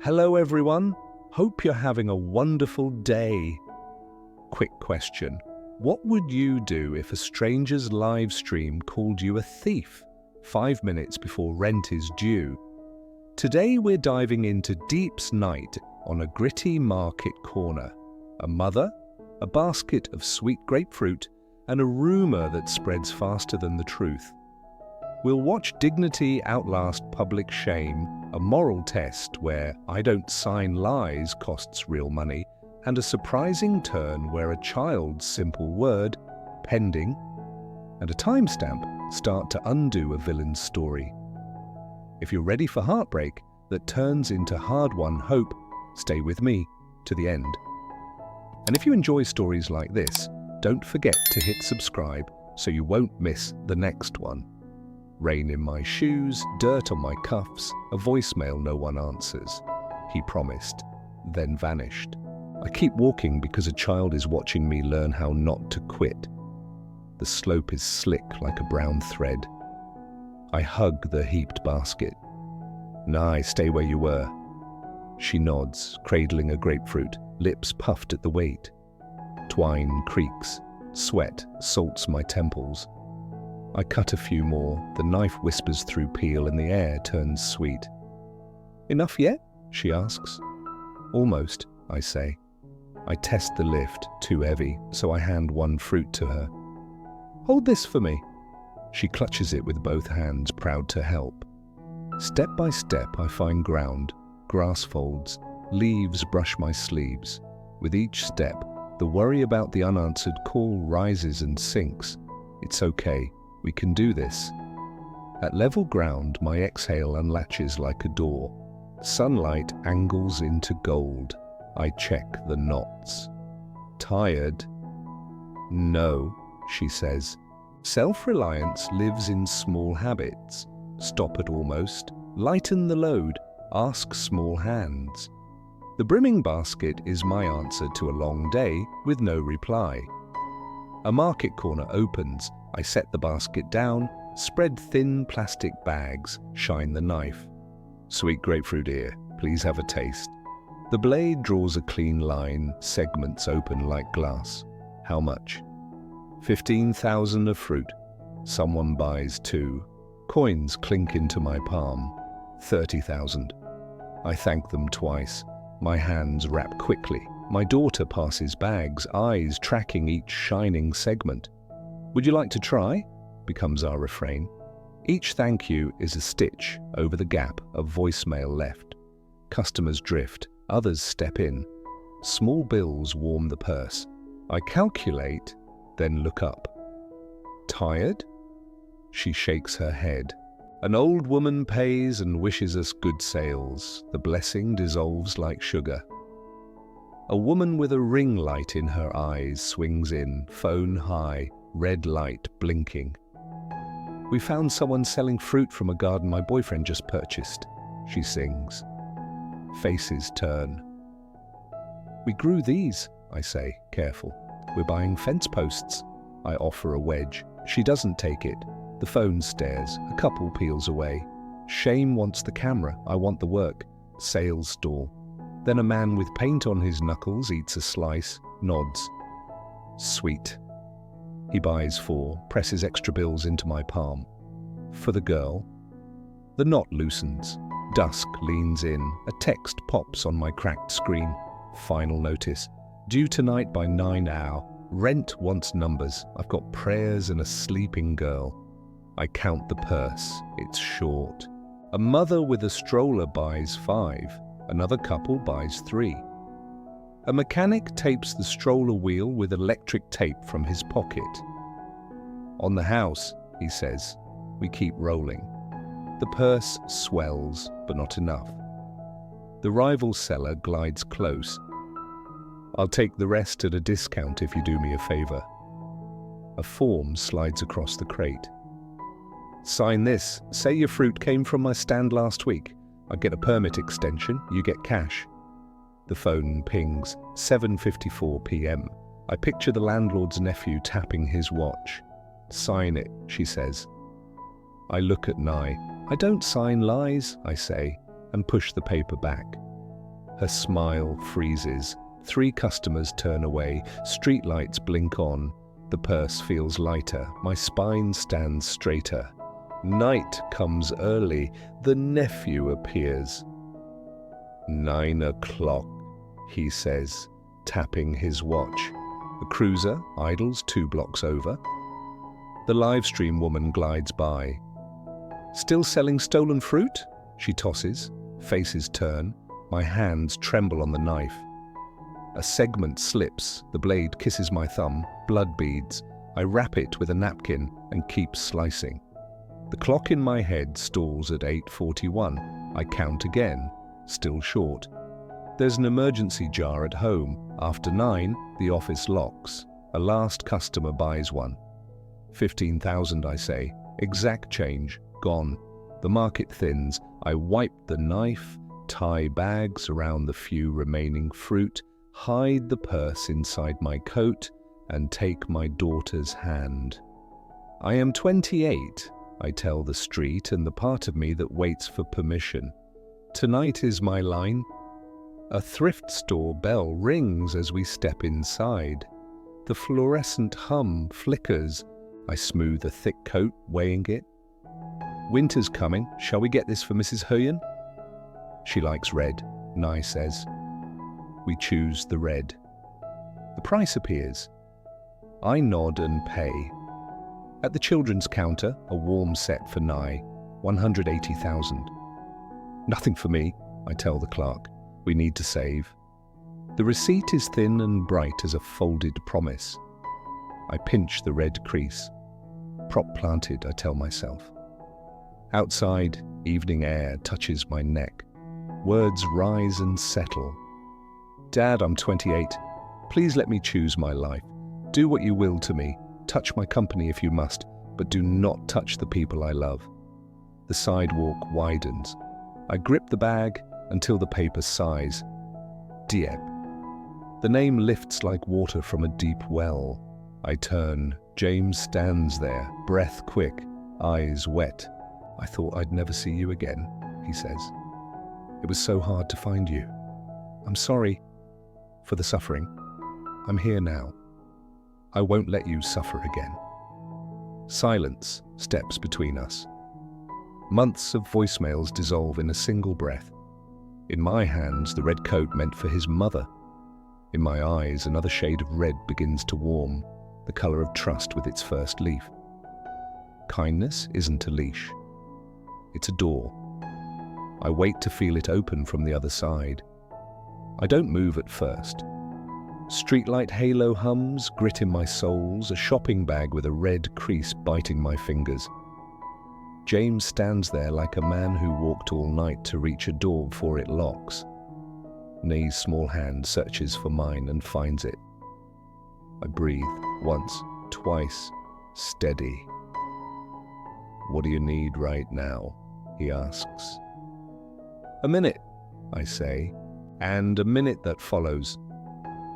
Hello everyone, hope you're having a wonderful day. Quick question, what would you do if a stranger's live stream called you a thief 5 minutes before rent is due? Today we're diving into Diep's night on a gritty market corner. A mother, a basket of sweet grapefruit, and a rumor that spreads faster than the truth. We'll watch dignity outlast public shame, a moral test where I don't sign lies costs real money, and a surprising turn where a child's simple word, pending, and a timestamp start to undo a villain's story. If you're ready for heartbreak that turns into hard-won hope, stay with me to the end. And if you enjoy stories like this, don't forget to hit subscribe so you won't miss the next one. Rain in my shoes, dirt on my cuffs, a voicemail no one answers. He promised, then vanished. I keep walking because a child is watching me learn how not to quit. The slope is slick like a brown thread. I hug the heaped basket. "Nah, stay where you were." She nods, cradling a grapefruit, lips puffed at the weight. Twine creaks, sweat salts my temples. I cut a few more, the knife whispers through peel and the air turns sweet. "Enough yet?" she asks. "Almost," I say. I test the lift, too heavy, so I hand one fruit to her. "Hold this for me." She clutches it with both hands, proud to help. Step by step I find ground, grass folds, leaves brush my sleeves. With each step, the worry about the unanswered call rises and sinks. It's okay. We can do this. At level ground, my exhale unlatches like a door. Sunlight angles into gold. I check the knots. "Tired?" "No," she says. Self-reliance lives in small habits. Stop at almost, lighten the load, ask small hands. The brimming basket is my answer to a long day with no reply. A market corner opens. I set the basket down, spread thin plastic bags, shine the knife. "Sweet grapefruit here, please have a taste." The blade draws a clean line, segments open like glass. "How much?" 15,000 of fruit. Someone buys 2. Coins clink into my palm. 30,000. I thank them twice. My hands wrap quickly. My daughter passes bags, eyes tracking each shining segment. "Would you like to try?" becomes our refrain. Each thank you is a stitch over the gap of voicemail left. Customers drift, others step in. Small bills warm the purse. I calculate, then look up. "Tired?" She shakes her head. An old woman pays and wishes us good sales. The blessing dissolves like sugar. A woman with a ring light in her eyes swings in, phone high, red light blinking. "We found someone selling fruit from a garden my boyfriend just purchased," she sings. Faces turn. "We grew these," I say, careful. "We're buying fence posts." I offer a wedge. She doesn't take it. The phone stares. A couple peels away. Shame wants the camera. I want the work. Sales stall. Then a man with paint on his knuckles eats a slice, nods. "Sweet." He buys 4, presses extra bills into my palm. "For the girl." The knot loosens. Dusk leans in. A text pops on my cracked screen. Final notice. "Due tonight by 9 hour. Rent wants numbers. I've got prayers and a sleeping girl." I count the purse. It's short. A mother with a stroller buys 5. Another couple buys 3. A mechanic tapes the stroller wheel with electric tape from his pocket. "On the house," he says. We keep rolling. The purse swells, but not enough. The rival seller glides close. "I'll take the rest at a discount if you do me a favor." A form slides across the crate. "Sign this. Say your fruit came from my stand last week. I get a permit extension, you get cash." The phone pings, 7:54 p.m. I picture the landlord's nephew tapping his watch. "Sign it," she says. I look at Nye. "I don't sign lies," I say, and push the paper back. Her smile freezes. 3 customers turn away. Streetlights blink on. The purse feels lighter. My spine stands straighter. Night comes early. The nephew appears. 9 o'clock, he says, tapping his watch. The cruiser idles 2 blocks over. The live stream woman glides by. Still selling stolen fruit? She tosses. Faces turn. My hands tremble on the knife. A segment slips. The blade kisses my thumb. Blood beads. I wrap it with a napkin and keep slicing. The clock in my head stalls at 8:41. I count again. Still short. There's an emergency jar at home. After 9, the office locks. A last customer buys one. 15,000, I say. Exact change. Gone. The market thins. I wipe the knife, tie bags around the few remaining fruit, hide the purse inside my coat, and take my daughter's hand. I am 28, I tell the street and the part of me that waits for permission. Tonight is my line. A thrift store bell rings as we step inside. The fluorescent hum flickers. I smooth a thick coat, weighing it. Winter's coming. Shall we get this for Mrs. Huyen? She likes red, Nye says. We choose the red. The price appears. I nod and pay. At the children's counter, a warm set for Nye, 180,000. Nothing for me, I tell the clerk. We need to save. The receipt is thin and bright as a folded promise. I pinch the red crease. Prop planted, I tell myself. Outside, evening air touches my neck. Words rise and settle. Dad, I'm 28. Please let me choose my life. Do what you will to me. Touch my company if you must, but do not touch the people I love. The sidewalk widens. I grip the bag until the paper sighs. Diep. The name lifts like water from a deep well. I turn. James stands there, breath quick, eyes wet. I thought I'd never see you again, he says. It was so hard to find you. I'm sorry for the suffering. I'm here now. I won't let you suffer again. Silence steps between us. Months of voicemails dissolve in a single breath. In my hands, the red coat meant for his mother. In my eyes, another shade of red begins to warm, the color of trust with its first leaf. Kindness isn't a leash. It's a door. I wait to feel it open from the other side. I don't move at first. Streetlight halo hums, grit in my soles, a shopping bag with a red crease biting my fingers. James stands there like a man who walked all night to reach a door before it locks. Nee's small hand searches for mine and finds it. I breathe, once, twice, steady. What do you need right now? He asks. A minute, I say, and a minute that follows.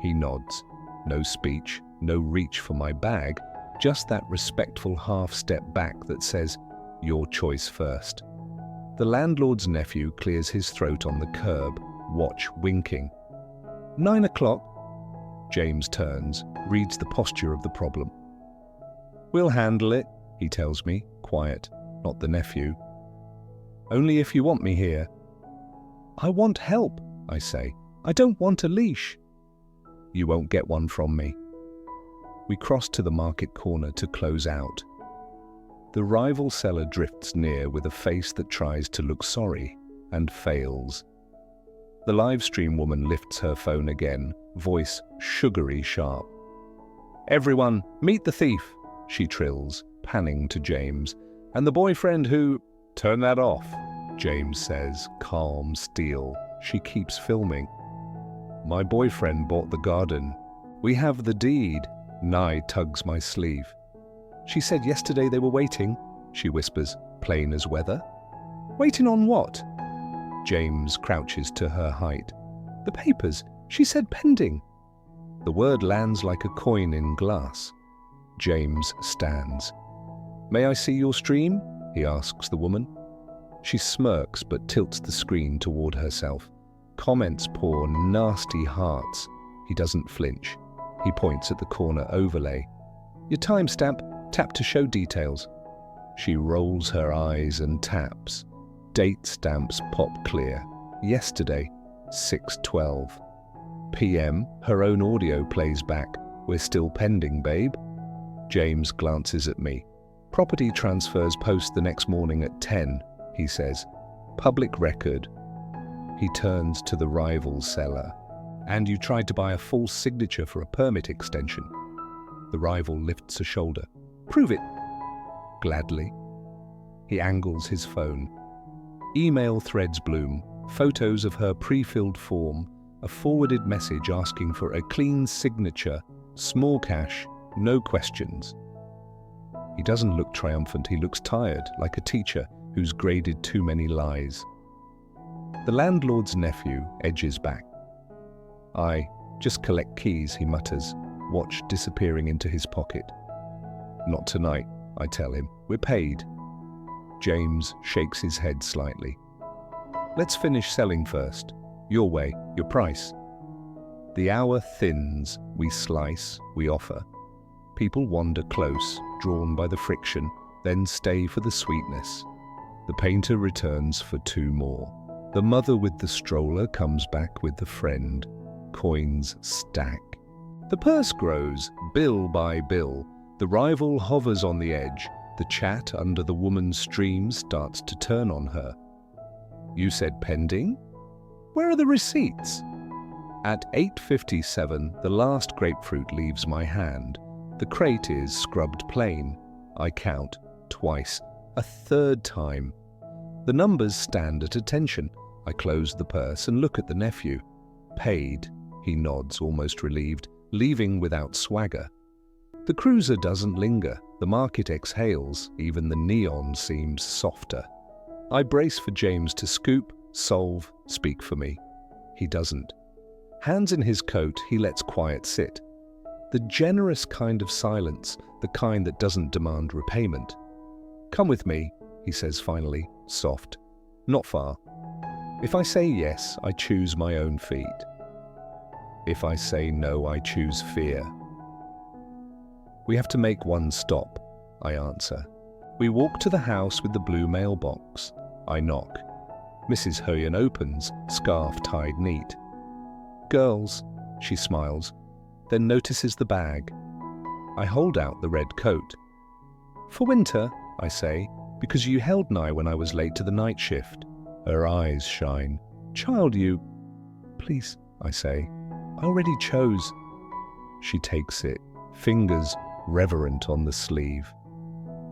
He nods. No speech, no reach for my bag, just that respectful half-step back that says, your choice first. The landlord's nephew clears his throat on the curb, watch winking. 9 o'clock. James turns, reads the posture of the problem. We'll handle it, he tells me, quiet, not the nephew. Only if you want me here. I want help, I say. I don't want a leash. You won't get one from me. We cross to the market corner to close out. The rival seller drifts near with a face that tries to look sorry and fails. The live stream woman lifts her phone again, voice sugary sharp. Everyone, meet the thief, she trills, panning to James. And the boyfriend who... Turn that off, James says, calm steel. She keeps filming. My boyfriend bought the garden. We have the deed. Nye tugs my sleeve. She said yesterday they were waiting, she whispers, plain as weather. Waiting on what? James crouches to her height. The papers. She said pending. The word lands like a coin in glass. James stands. May I see your stream? He asks the woman. She smirks but tilts the screen toward herself. Comments pour nasty hearts. He doesn't flinch. He points at the corner overlay. Your timestamp, tap to show details. She rolls her eyes and taps. Date stamps pop clear. Yesterday, 6:12. PM, her own audio plays back. We're still pending, babe. James glances at me. Property transfers post the next morning at 10, he says. Public record. He turns to the rival seller. And you tried to buy a false signature for a permit extension. The rival lifts a shoulder. Prove it. Gladly. He angles his phone. Email threads bloom. Photos of her pre-filled form. A forwarded message asking for a clean signature. Small cash. No questions. He doesn't look triumphant. He looks tired, like a teacher who's graded too many lies. The landlord's nephew edges back. I just collect keys, he mutters, watch disappearing into his pocket. Not tonight, I tell him. We're paid. James shakes his head slightly. Let's finish selling first. Your way, your price. The hour thins. We slice, we offer. People wander close, drawn by the friction, then stay for the sweetness. The painter returns for 2 more. The mother with the stroller comes back with the friend. Coins stack. The purse grows, bill by bill. The rival hovers on the edge. The chat under the woman's stream starts to turn on her. You said pending? Where are the receipts? At 8:57, the last grapefruit leaves my hand. The crate is scrubbed plain. I count, twice, a 3rd time. The numbers stand at attention. I close the purse and look at the nephew. Paid, he nods, almost relieved, leaving without swagger. The cruiser doesn't linger. The market exhales. Even the neon seems softer. I brace for James to scoop, solve, speak for me. He doesn't. Hands in his coat, he lets quiet sit. The generous kind of silence, the kind that doesn't demand repayment. Come with me, he says finally, soft. Not far. If I say yes, I choose my own feet. If I say no, I choose fear. We have to make one stop, I answer. We walk to the house with the blue mailbox. I knock. Mrs. Hoyen opens, scarf tied neat. Girls, she smiles, then notices the bag. I hold out the red coat. For winter, I say, because you held nigh when I was late to the night shift. Her eyes shine. Child, you... Please, I say. I already chose. She takes it, fingers reverent on the sleeve.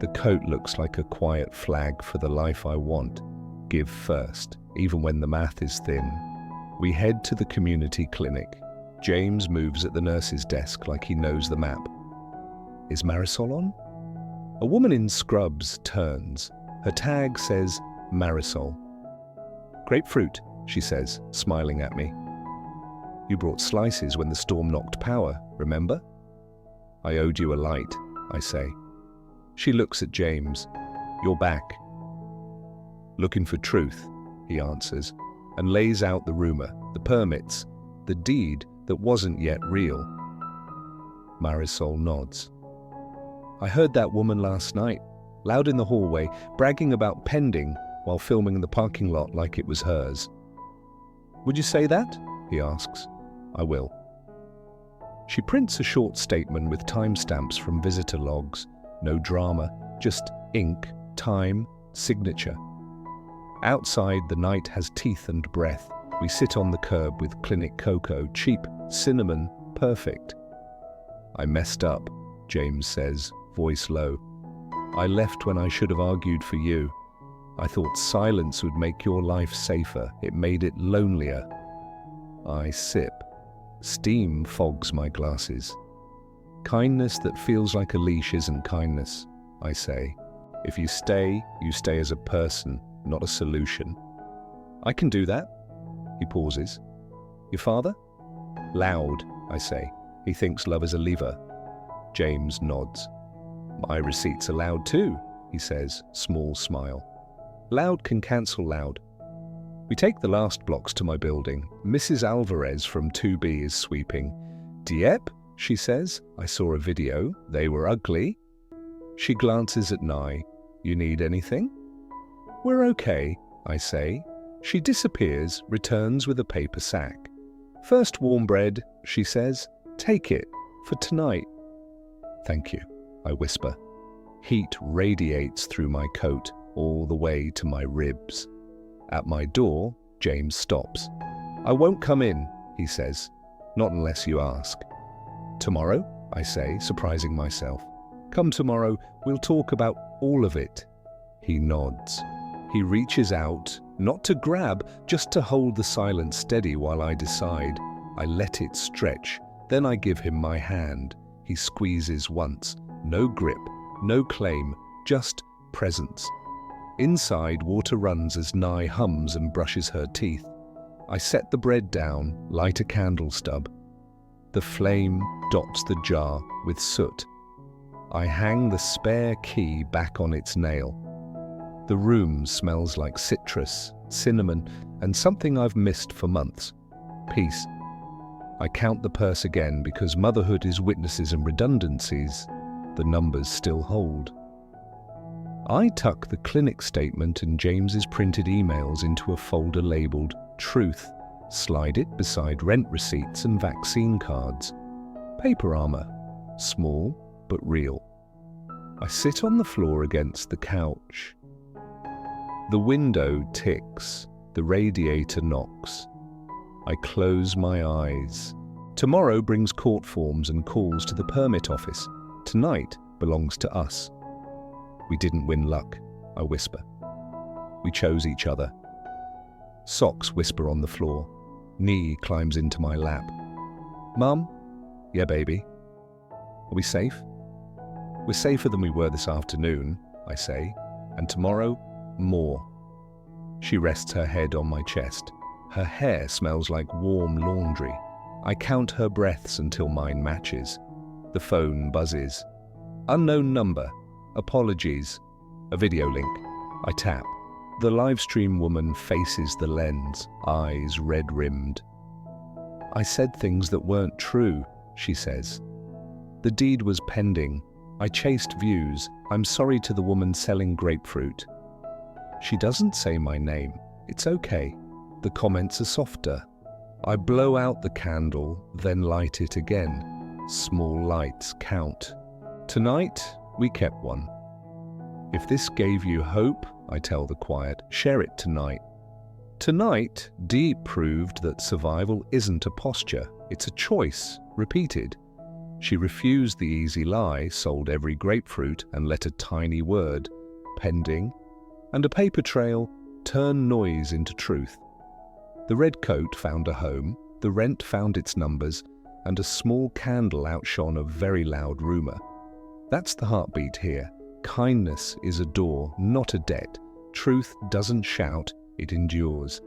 The coat looks like a quiet flag for the life I want. Give first, even when the math is thin. We head to the community clinic. James moves at the nurse's desk like he knows the map. Is Marisol on? A woman in scrubs turns. Her tag says Marisol. Grapefruit, she says, smiling at me. You brought slices when the storm knocked power, remember? I owed you a light, I say. She looks at James. You're back. Looking for truth, he answers, and lays out the rumor, the permits, the deed that wasn't yet real. Marisol nods. I heard that woman last night, loud in the hallway, bragging about pending while filming the parking lot like it was hers. Would you say that? He asks. I will. She prints a short statement with timestamps from visitor logs. No drama, just ink, time, signature. Outside, the night has teeth and breath. We sit on the curb with clinic cocoa, cheap, cinnamon, perfect. I messed up, James says, voice low. I left when I should have argued for you. I thought silence would make your life safer. It made it lonelier. I sip. Steam fogs my glasses. Kindness that feels like a leash isn't kindness, I say. If you stay as a person, not a solution. I can do that. He pauses. Your father? Loud, I say. He thinks love is a lever. James nods. My receipts are loud too, he says, small smile. Loud can cancel loud. We take the last blocks to my building. Mrs. Alvarez from 2B is sweeping. "Diep," she says. "I saw a video. They were ugly." She glances at Nye. "You need anything?" "We're okay," I say. She disappears, returns with a paper sack. "First warm bread," she says. "Take it, for tonight." "Thank you," I whisper. Heat radiates through my coat all the way to my ribs. At my door, James stops. "I won't come in," he says. "Not unless you ask." "Tomorrow?" I say, surprising myself. "Come tomorrow, we'll talk about all of it." He nods. He reaches out, not to grab, just to hold the silence steady while I decide. I let it stretch, then I give him my hand. He squeezes once. No grip, no claim, just presence. Inside, water runs as Nye hums and brushes her teeth. I set the bread down, light a candle stub. The flame dots the jar with soot. I hang the spare key back on its nail. The room smells like citrus, cinnamon, and something I've missed for months. Peace. I count the purse again because motherhood is witnesses and redundancies. The numbers still hold. I tuck the clinic statement and James's printed emails into a folder labeled Truth, slide it beside rent receipts and vaccine cards. Paper armor, small but real. I sit on the floor against the couch. The window ticks, the radiator knocks. I close my eyes. Tomorrow brings court forms and calls to the permit office. Tonight belongs to us. We didn't win luck, I whisper. We chose each other. Socks whisper on the floor. Nee climbs into my lap. "Mum?" "Yeah, baby." "Are we safe?" "We're safer than we were this afternoon," I say. "And tomorrow, more." She rests her head on my chest. Her hair smells like warm laundry. I count her breaths until mine matches. The phone buzzes. Unknown number. Apologies. A video link. I tap. The livestream woman faces the lens, eyes red-rimmed. "I said things that weren't true," she says. "The deed was pending. I chased views. I'm sorry to the woman selling grapefruit." She doesn't say my name. It's okay. The comments are softer. I blow out the candle, then light it again. Small lights count. Tonight, we kept one. "If this gave you hope," I tell the quiet, "share it tonight." Tonight, Diep proved that survival isn't a posture, it's a choice, repeated. She refused the easy lie, sold every grapefruit, and let a tiny word, pending, and a paper trail, turn noise into truth. The red coat found a home, the rent found its numbers, and a small candle outshone a very loud rumor. That's the heartbeat here. Kindness is a door, not a debt. Truth doesn't shout, it endures.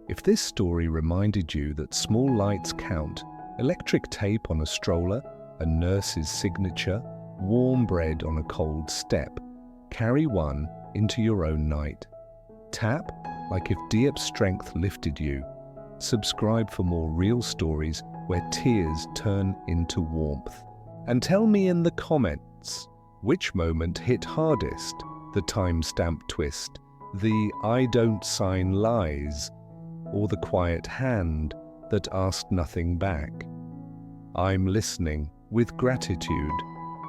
If this story reminded you that small lights count, electric tape on a stroller, a nurse's signature, warm bread on a cold step, carry one into your own night. Tap like if Diep's strength lifted you. Subscribe for more real stories where tears turn into warmth. And tell me in the comments, which moment hit hardest? The timestamp twist, the "I don't sign lies," or the quiet hand that asked nothing back? I'm listening with gratitude.